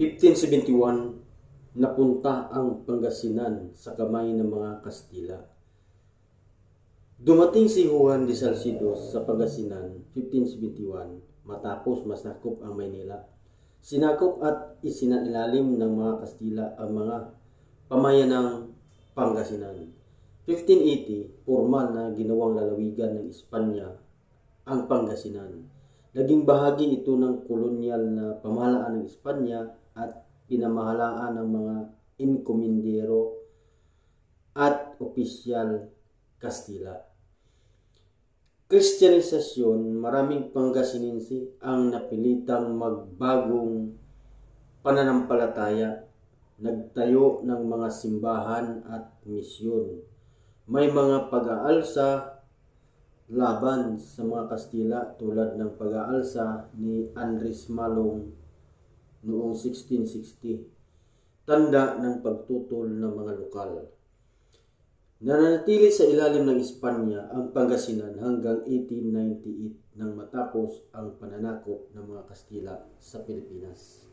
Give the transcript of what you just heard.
1571, napunta ang Pangasinan sa kamay ng mga Kastila. Dumating si Juan de Salcido sa Pangasinan 1571 matapos masakop ang Maynila. Sinakop at isinailalim ng mga Kastila ang mga pamayanang Pangasinan. 1580, formal na ginawang lalawigan ng Espanya ang Pangasinan. Naging bahagi ito ng kolonyal na pamahalaan ng Espanya at pinamahalaan ng mga inkomendero at opisyal Kastila. Kristyanisasyon, maraming Pangasinense ang napilitang magbagong pananampalataya, nagtayo ng mga simbahan at misyon. May mga pag-aalsa laban sa mga Kastila tulad ng pag-aalsa ni Andres Malong noong 1660, tanda ng pagtutol ng mga lokal. Nananatili sa ilalim ng Espanya ang Pangasinan hanggang 1898 nang matapos ang pananakop ng mga Kastila sa Pilipinas.